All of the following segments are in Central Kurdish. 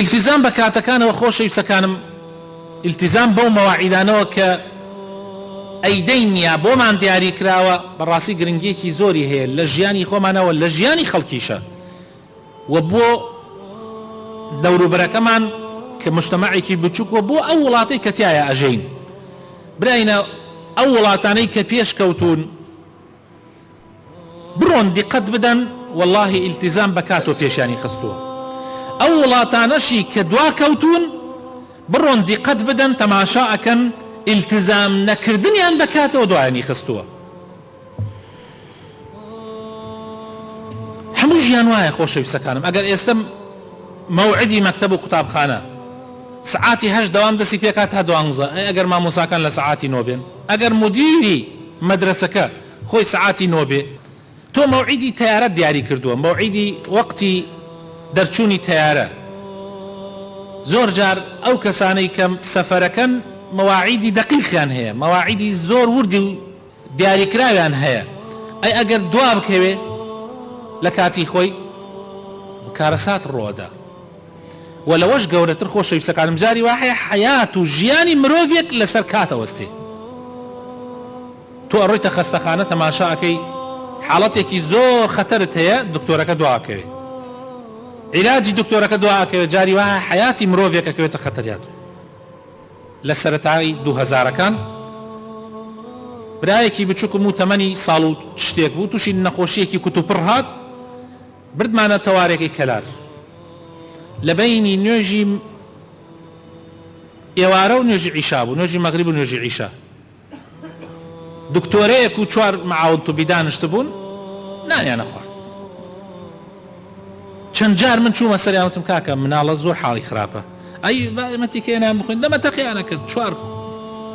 التزام بكاتەکانەوە خۆشەویستەکانم، التزام بەو مەواعیدانەوە کە ئەیدەی نییە بۆمان دیاری کراوە بەڕاستی گرنگیەکی زۆری هەیە لە ژیانی خۆمانەوە لە ژیانی خەڵکیشە و بۆ دەوروبەرەکەمان کە مجتەمەعێکی بچووکوە بۆ ئەو وڵاتەی کە تایە ئەژەین. براینە ئەو وڵاتانەی کە پێش کەوتون بڕۆن دیقەت بدەن، واللهی التزام بەکاتۆ پێشانی خستووە. ئەو وڵاتانەشی کە دوا کەوتون بڕۆن دیقەت بدەن تەماشا ئەکەن التزام نەکردنیان بەکاتەوە دوایانی خستووە. هەموو ژیان وایە خۆشەویستەکانم. ئەگەر ئێستا مەوعدی مەکتەب و قوتابخانە سعاتی 8 دەوام دەستی پێکات تا 12، ئەگەر مامۆساکان لە سعاتی 9 بێن، ئەگەر مدیری مەدرسەکە خۆی سعاتی 9 بێ، تۆ مەوعیدی تیارەت دیاری کردووە، مەوعیدی وەقتی دەرچوونی تیارە. زۆر جار ئەو کەسانەی کە سەفەرەکەن مەواعیدی دقیقیان هەیە، مەواعیدی زۆر وردی و دیاریکراویان هەیە، ئەی ئەگەر دوا بکەوێ لە کاتی خۆی کارەسات ڕۆدا. و لەوەش گەورەتر خۆشەویستەکانم جاری وایە حەیات و ژیانی مرۆڤێک لەسەر کاتەوەستێ. تۆ ئەڕۆیتە خەستەخانە تەماشاکەی حاڵەتێکی زۆر خەتەرت هەیە، دکتۆرەکە دواکەوێ، عیلاجی دکتۆرەکە دواکەوێ، جاری وایە حەیاتی مرۆڤێکەکەوێتە خەتەریات. لە سەرەتای 2000ەکان برایەکی بچووکم و تەمەنی ساڵ و شتێک بوو، تووشی نەخۆشیەکی کوتوپڕ هات، بردمانە تەوارێکی کەلار لە بەینی نوێژی ئێوارە و نوێژی عیشا بوو، نوێژی مەغریب و نوێژی عیشا. دکتۆرەیەک و 4 معاون توبی دانیشت بوون، نانیان نەخوارد. چەند جار من چوومە سەریان وتم کاکە مناڵە زۆر حاڵی خراپە، ئەی مەتیکەیان بخوێن، دەمەتەقییانە کرد. 4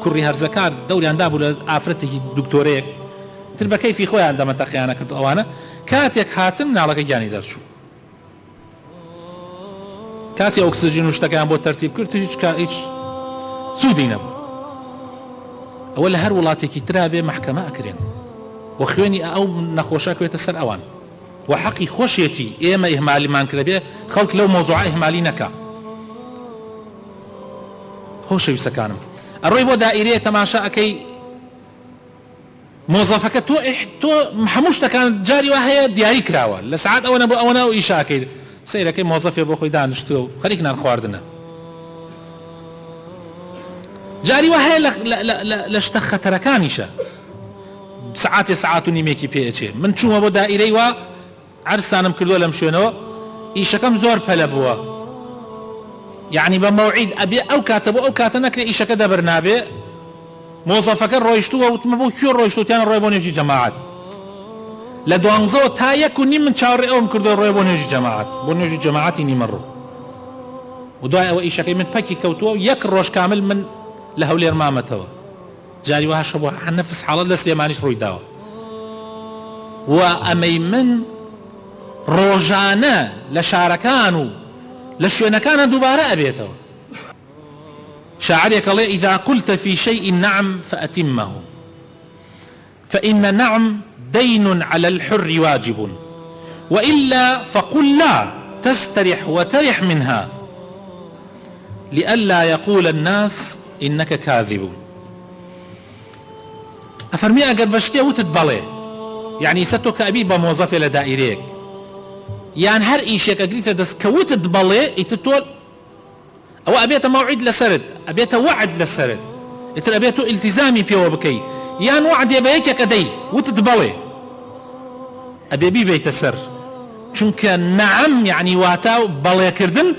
کوڕی هەرزەکار دەوریان دابوو لە ئافرەتێکی دکتۆرەیەک، تر بە کەیفی خۆیان دەمەتەقییانە کرد. ئەوانە کاتێک هاتن مناڵەکە گیانی دەرچوو، کاتی ئۆکسجین و شتەکان بۆ تەرتیب کرد، هیچ سوودی نەبوو. ئەوە لە هەر وڵاتێکی ترا بێ محکەمە ئەکرێن و خوێنی ئەو نەخۆشە کوێتە سەر ئەوان و حەقی خۆشیەتی ئێمە ئیهمالیمان کرد بێ، خەڵک لەو مۆزوعە ئیهمالی نەکا. خۆشەویستەکانم ئەڕۆی بۆ دائیرەیە تەماشا ئەەکەی مۆزەفەکە تۆ هەموو شتەکان جاری وا هەیە دیاری کراوە، لە سعات ئەوە نەبوو ئەوە و ئیشاکەی سیرەکەی مۆزەفێ بۆ خۆی دانیشتووە و خەریک نان خواردنە. جاری وا هەیە لە شتە خەتەرەکانیشە، سعاتێ سعات و نیمێکی پێچێ. من چوومە بۆ دائیرەی وا عەرسانم کردووە لەم شوێنەوە، ئیشەکەم زۆر پەلە بووە، یعنی بە مەوعید ئەبێ ئەو کاتە بۆ ئەو کاتە نەکرێ ئیشەکە دەبەر نابێ. مۆزەفەکە ڕۆیشتووە، وتمە بۆ کوێ ڕۆیشتوتیان ڕۆی بۆ نوێژی جەماعەت. لە 12 تا 1:30 من چاوەڕێ ئەوم کردو ڕۆی بۆ نوێژی جەماعەت، بۆ نوێژی جەماعەتی نیمەڕۆ. و دوای ئەوە ئیشەکەی من پەکی کەوتووە و 1 ڕۆژ کامل من لە هەولێر مامەتەوە. جاری واشە بۆ نەفس حاڵەت لە سلێمانیش ڕووی داوە. و ئەمەی من ڕۆژانە لە شارەکان و لە شوێنەکانە دووبارە ئەبێتەوە. شاعرێک ئەڵێ إذا قلت في شيء نعم فأتمه فإن نعم دين على الحر واجب وإلا فقل لا تسترح وترح منها لئلا يقول الناس إنك كاذب. أفرمي أقر بشتي وتت بلي، يعني ستو كأبي بموظفة لدائريك، يعني هر إيشيك أقريت دس كوتت بلي يتتول أو أبيت موعد لسرد، أبيت وعد لسرد، يتر أبيتو التزامي بيو بكي، يعني وعد يبيك كدي وتت بلي أبي بيت السر، چونك نعم يعني واتاو بلي كردن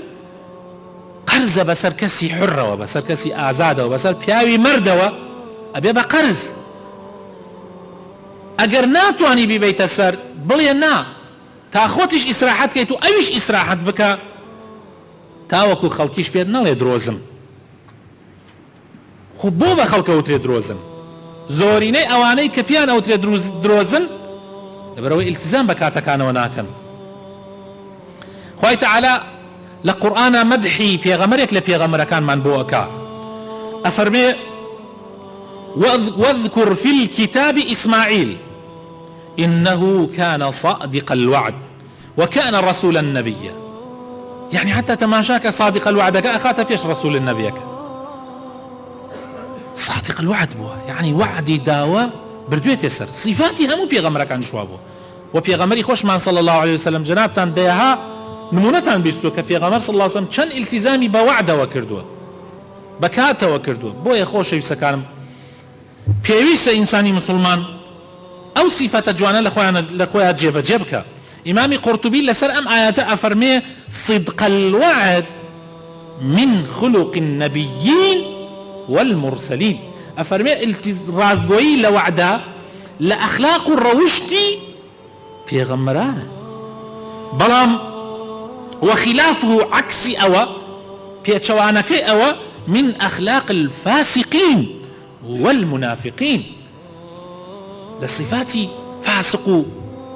قرز بسر كسي حرة وبسر كسي آزادة وبسر بياوي مردة أبي بقرز. أجر ناتواني ببيت السر بلي نا تاخوتش إسراحات كيتو أيش إسراحات بك تاوكو خلقيش بيد نالي دروزم خبو بخلق أوتري دروزم زوريني أواني كبيان أوتري دروزن لبروي التزام بكاتا كان وناكن. خوي تعالى لقرآن مدحي بيغمرك لبيغمر كان من بوكا أفرمي واذكر في الكتاب إسماعيل إنه كان صادق الوعد وكان رسولا نبيا. يعني حتى تماشاك صادق الوعدك أخات بيش رسول النبيك صادق الوعد بوه يعني وعدي داوة بردويت يسر صفاتي همو بيغمرك عن شوابه وبيغمري خوش مان صلى الله عليه وسلم جنابتان ديها نمونتان بيستو كبيغمر صلى الله عليه وسلم چن التزامي بوعده وكردوه بكاته وكردوه بو يخوش يسكانم بيويس إنساني مسلمان أو صفة جوانا لخويا جيبك إمامي قرطبي لسر أم آيات أفرمي صدق الوعد من خلق النبيين والمرسلين أفرمي رازقوي لوعدا لأخلاق الروشتي بيغمرانا بلام وخلافه عكس أوا بيتشوانك أوا من أخلاق الفاسقين والمنافقين لصفاتي فاسق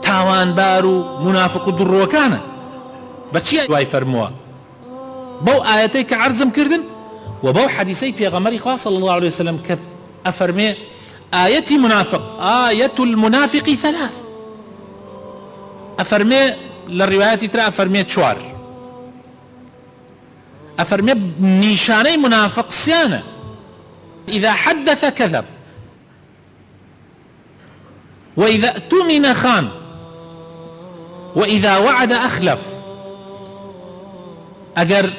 تاوان بارو منافق دروكانا بچي واي فرموا بو آياتيك عرزم كردن وبو حديثي بيغمري خواه صلى الله عليه وسلم أفرمي آيتي منافق آية المنافق ثلاث أفرمي للروايات ترى أفرمي تشوار أفرمي نيشاني منافق سيانة إذا حدث كذب وإذا اؤتمن خان وإذا وعد أخلف أجر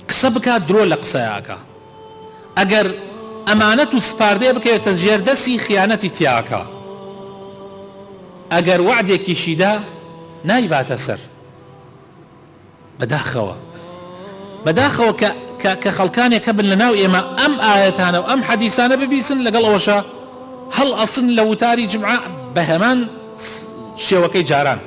كسبك درو لقصياك أجر أمانة سپاردي بك تزجير دسي خيانتي تياك أجر وعدك يشيدا نايبات سر بداخوا كخلقان يكبل لناو إما أم آياتنا وأم حديثانا ببيسن لقل أوشا هل أصن لو تاري جمعة بهمان شوكي جاران